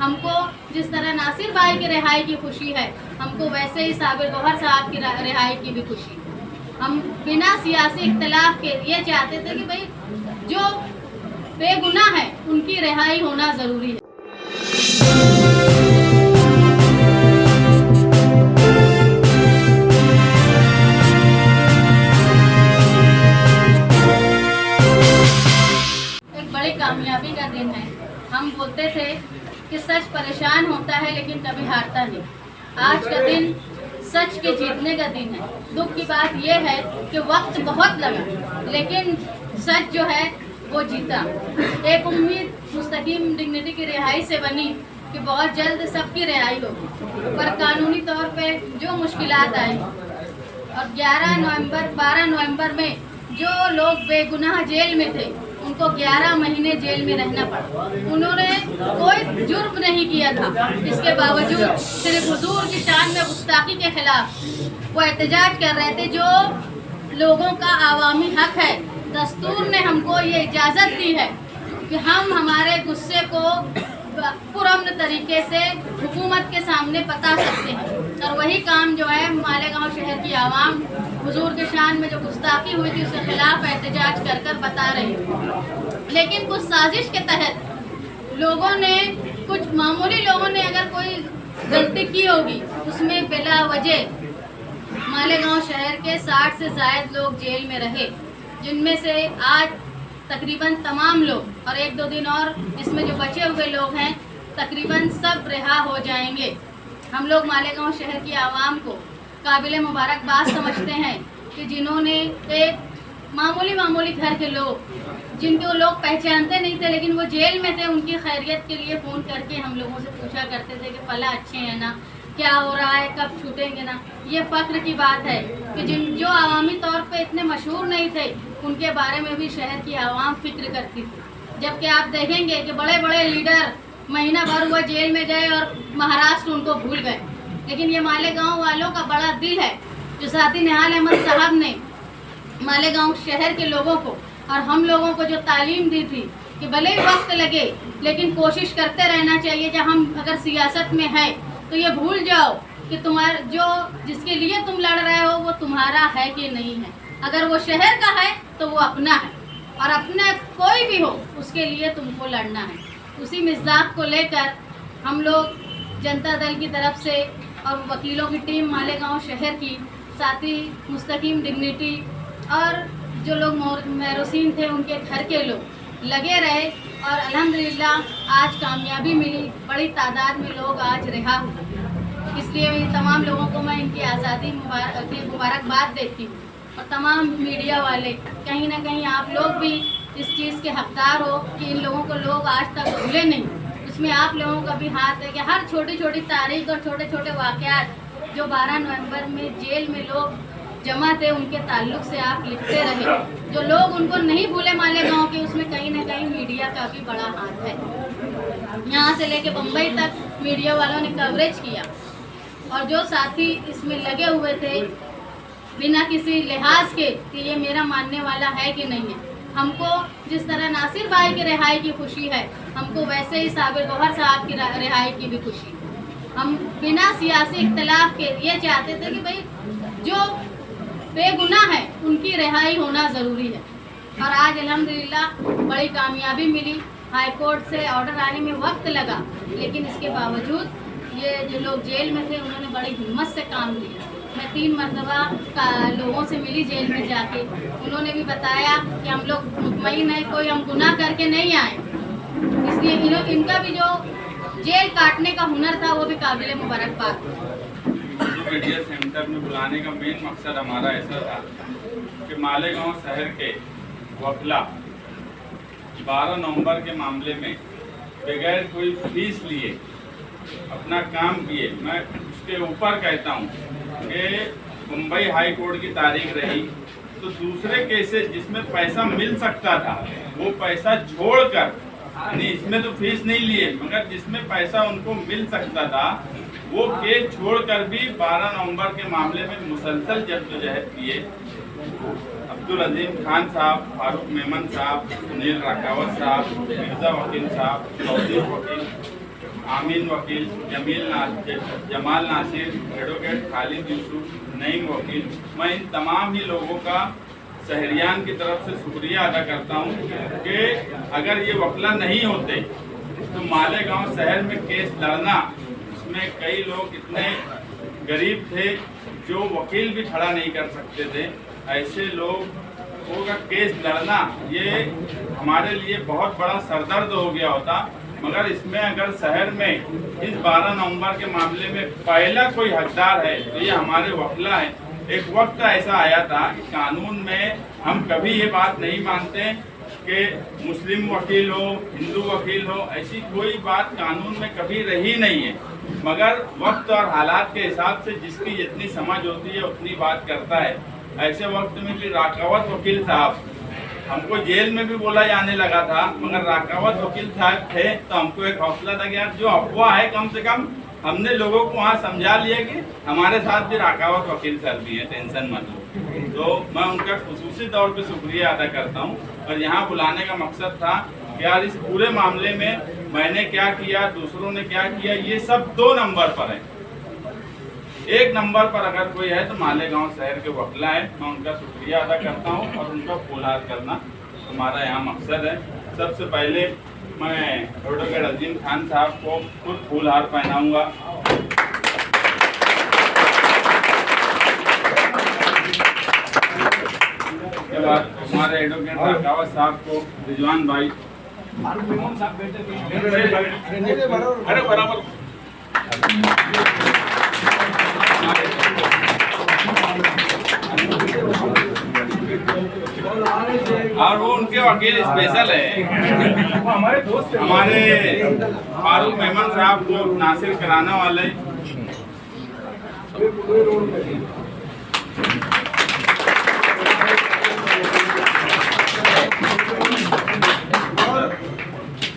हमको जिस तरह नासिर भाई की रिहाई की खुशी है, हमको वैसे ही साबिर गौहर साहब की रिहाई की भी खुशी। हम बिना सियासी इख्तिलाफ के ये चाहते थे कि भाई जो बेगुनाह है उनकी रिहाई होना ज़रूरी है। एक बड़ी कामयाबी का दिन है। हम बोलते थे कि सच परेशान होता है लेकिन कभी हारता नहीं। आज का दिन सच के जीतने का दिन है। दुख की बात यह है कि वक्त बहुत लगा लेकिन सच जो है वो जीता। एक उम्मीद मुस्तकीम डिग्निटी की रिहाई से बनी कि बहुत जल्द सबकी रिहाई होगी, पर कानूनी तौर पे जो मुश्किलात आई और 12 नवंबर में जो लोग बेगुनाह जेल में थे उनको 11 महीने जेल में रहना पड़ा। उन्होंने कोई जुर्म नहीं किया था, इसके बावजूद सिर्फ हुजूर की शान में गुस्ताखी के खिलाफ वो एहतजाज कर रहे थे। जो लोगों का आवामी हक है, दस्तूर ने हमको ये इजाज़त दी है कि हम हमारे गुस्से को पुरअमन तरीके से हुकूमत के सामने बता सकते हैं। और वही काम जो है मालेगांव शहर की आवाम हुजूर के शान में जो गुस्ताखी हुई थी उसके खिलाफ एहतजाज कर कर बता रही है। लेकिन कुछ साजिश के तहत लोगों ने, कुछ मामूली लोगों ने अगर कोई गलती की होगी उसमें बिला वजह मालेगांव शहर के 60 से ज़ायद लोग जेल में रहे, जिनमें से आज तकरीबन तमाम लोग और 1-2 दिन और इसमें जो बचे हुए लोग हैं तकरीबन सब रिहा हो जाएंगे। हम लोग मालेगांव शहर की आवाम को काबिल मुबारकबाद समझते हैं कि जिन्होंने एक मामूली घर के लोग, जिनको लोग पहचानते नहीं थे लेकिन वो जेल में थे, उनकी खैरियत के लिए फ़ोन करके हम लोगों से पूछा करते थे कि फला अच्छे हैं ना, क्या हो रहा है, कब छूटेंगे ना। ये फ़ख्र की बात है कि जो आवामी तौर पे इतने मशहूर नहीं थे उनके बारे में भी शहर की आवाम फिक्र करती थी। जबकि आप देखेंगे कि बड़े बड़े लीडर महीना भर हुआ जेल में गए और महाराष्ट्र उनको भूल गए, लेकिन ये मालेगांव वालों का बड़ा दिल है जो साथी निहाल अहमद साहब ने मालेगांव शहर के लोगों को और हम लोगों को जो तालीम दी थी कि भले ही वक्त लगे लेकिन कोशिश करते रहना चाहिए। जब हम अगर सियासत में है तो ये भूल जाओ कि तुम्हारा जो जिसके लिए तुम लड़ रहे हो वो तुम्हारा है कि नहीं है। अगर वो शहर का है तो वो अपना है और अपना कोई भी हो उसके लिए तुमको लड़ना है। उसी मिज़ाज को लेकर हम लोग जनता दल की तरफ से और वकीलों की टीम मालेगांव शहर की, साथ ही मुस्तकीम डिग्निटी और जो लोग महरूसीन थे उनके घर के लोग लगे रहे और अल्हम्दुलिल्लाह आज कामयाबी मिली। बड़ी तादाद में लोग आज रिहा हुए। इसलिए तमाम लोगों को मैं इनकी आज़ादी की मुबारकबाद देती हूँ। और तमाम मीडिया वाले, कहीं ना कहीं आप लोग भी इस चीज़ के हकदार हो कि इन लोगों को लोग आज तक भूले नहीं। इसमें आप लोगों का भी हाथ है कि हर छोटी छोटी तारीख और छोटे छोटे वाक़यात जो 12 नवंबर में जेल में लोग जमा थे उनके ताल्लुक से आप लिखते रहे। जो लोग उनको नहीं भूले मालेगांव के, उसमें कहीं ना कहीं मीडिया का भी बड़ा हाथ है। यहाँ से लेके बम्बई तक मीडिया वालों ने कवरेज किया और जो साथी इसमें लगे हुए थे बिना किसी लिहाज के कि ये मेरा मानने वाला है कि नहीं है। हमको जिस तरह नासिर भाई की रिहाई की खुशी है, हमको वैसे ही साबिर गौहर साहब की रिहाई की भी खुशी। हम बिना सियासी इख्तिलाफ के ये चाहते थे कि भाई जो बेगुनाह है उनकी रिहाई होना ज़रूरी है। और आज अल्हम्दुलिल्लाह बड़ी कामयाबी मिली। हाई कोर्ट से ऑर्डर आने में वक्त लगा लेकिन इसके बावजूद ये जो लोग जेल में थे उन्होंने बड़ी हिम्मत से काम लिया। मैं 3 मरतबा लोगों से मिली जेल में जाके, उन्होंने भी बताया कि हम लोग मुतमईन है, कोई हम गुनाह करके नहीं आए। इसलिए इनका भी जो जेल काटने का हुनर था वो भी काबिल मुबारकबाद। मीडिया सेंटर में बुलाने का मेन मकसद हमारा ऐसा था कि मालेगांव शहर के वकला 12 नवंबर के मामले में बगैर कोई फीस लिए अपना काम किए। मैं उसके ऊपर कहता हूँ कि मुंबई हाई कोर्ट की तारीख रही तो दूसरे केसेस जिसमें पैसा मिल सकता था वो पैसा छोड़कर, यानी इसमें तो फीस नहीं लिए मगर जिसमें पैसा उनको मिल सकता था वो केस छोड़कर भी 12 नवंबर के मामले में मुसलसल जद्दोजहद किए। अब्दुल अजीम खान साहब, फारूक मेमन साहब, सुनील राकावत साहब, मिर्जा वकील साहब, चौधरी वकील, आमीन वकील, जमाल नासिर, एडवोकेट खालिद यूसुफ, नईम वकील, मैं इन तमाम ही लोगों का शहरियान की तरफ से शुक्रिया अदा करता हूँ कि अगर ये वकला नहीं होते तो मालेगांव शहर में केस लड़ना, उसमें कई लोग इतने गरीब थे जो वकील भी खड़ा नहीं कर सकते थे। ऐसे लोगों का केस लड़ना ये हमारे लिए बहुत बड़ा सरदर्द हो गया होता। मगर इसमें अगर शहर में इस 12 नवंबर के मामले में पहला कोई हकदार है तो ये हमारे वकला है। एक वक्त ऐसा आया था कि कानून में हम कभी ये बात नहीं मानते कि मुस्लिम वकील हो, हिंदू वकील हो, ऐसी कोई बात कानून में कभी रही नहीं है। मगर वक्त और हालात के हिसाब से जिसकी जितनी समझ होती है उतनी बात करता है। ऐसे वक्त में भी राकावत वकील साहब, हमको जेल में भी बोला जाने लगा था, मगर राकावत वकील साहब थे तो हमको एक हौसला था कि यार जो अफवाह है कम से कम हमने लोगों को वहाँ समझा लिया कि हमारे साथ भी राकावत वकील सर भी है, टेंशन मत लो। तो मैं उनका खुसूसी तौर पे शुक्रिया अदा करता हूँ। और यहाँ बुलाने का मकसद था कि यार इस पूरे मामले में मैंने क्या किया, दूसरों ने क्या किया, ये सब 2 नंबर पर है। 1 नंबर पर अगर कोई है तो मालेगांव शहर के वकला है। मैं उनका शुक्रिया अदा करता हूँ और उनका फूलहार करना हमारा यहाँ मकसद है। सबसे पहले मैं एडवोकेट अजीम खान साहब को खुद फूलहार पहनाऊंगा। उसके बाद हमारे एडवोकेट राकावत साहब को रिजवान भाई, अरे बराबर और वो उनके वकील स्पेशल है हमारे दोस्त, हमारे फारूक मेमन साहब को नासिर कराने वाले।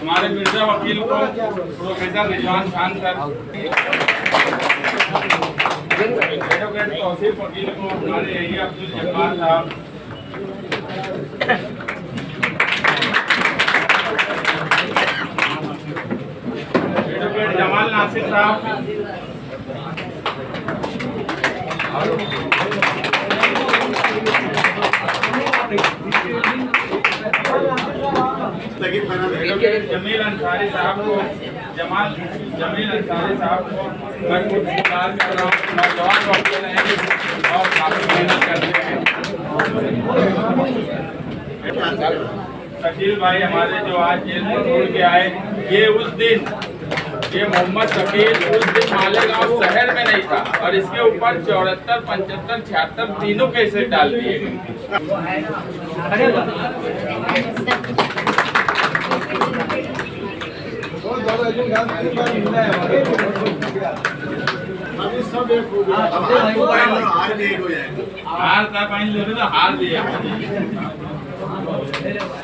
हमारे मिर्जा वकील को professor Rizwan Khan sir, advocate Tausif Vakil को हमारे यही अब्दुल जब्बार साहब, एडवोकेट जमाल नासिर साहब, एडवोकेट जमील अंसारी साहब को, जमील अंसारी साहब को मैं खुद पुकार कर रहा हूँ। नौजवान वकील हैं और काफी मेहनत करते हैं। शकील भाई हमारे जो आज जेल में छोड़ के आए, ये उस दिन, ये मोहम्मद शकील उस दिन मालेगांव शहर में नहीं था और इसके ऊपर 74, 75, 76 तीनों केसेस डाल दिए गए। हार था पानी ले तो हार दिया।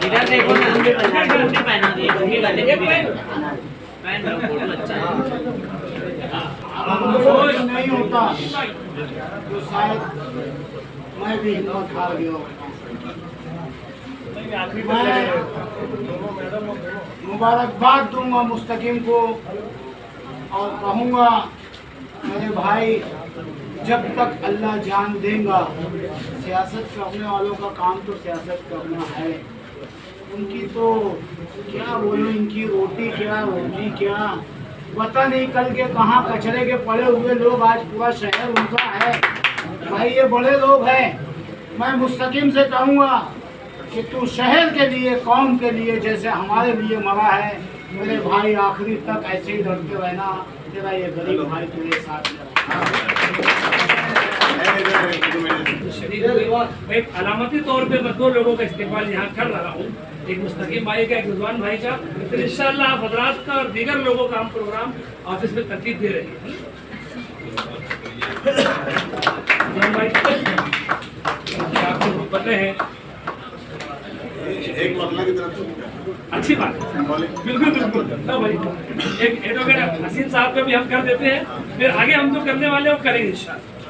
इधर देखो ना, पहना दिए नहीं होता तो शायद मैं भी हिम्मत हार गया होता। मैं मुबारकबाद दूंगा मुस्तकीम को और कहूँगा मेरे भाई, जब तक अल्लाह जान देगा, सियासत करने वालों का काम तो सियासत करना है। उनकी तो क्या बोलो, इनकी रोटी क्या, रोटी क्या, पता नहीं कल के कहाँ कचरे के पड़े हुए लोग, आज पूरा शहर उनका है। भाई ये बड़े लोग हैं। मैं मुस्तकीम से कहूँगा कि तू शहर के लिए, कौम के लिए जैसे हमारे लिए मरा है, मेरे भाई आखिरी तक ऐसे ही लड़ते रहना। तेरा ये गरीब भाई तेरे साथ एक अलामती तौर पे मैं 2 लोगों का इस्तेमाल यहाँ कर रहा हूँ, एक मुस्तकीम भाई का, एक रिजवान भाई का। फिर इंशाअल्लाह आप हजरात का और दीगर लोगों का हम प्रोग्राम ऑफिस में तरतीब दे रहे हैं। आपको पता है, एक वकला की तरफ से अच्छी बात है, बिल्कुल बिल्कुल। तो भाई एक एडवोकेट हसीन साहब का भी हम कर देते हैं, फिर आगे हम जो करने वाले हैं वो करेंगे इंशाअल्लाह।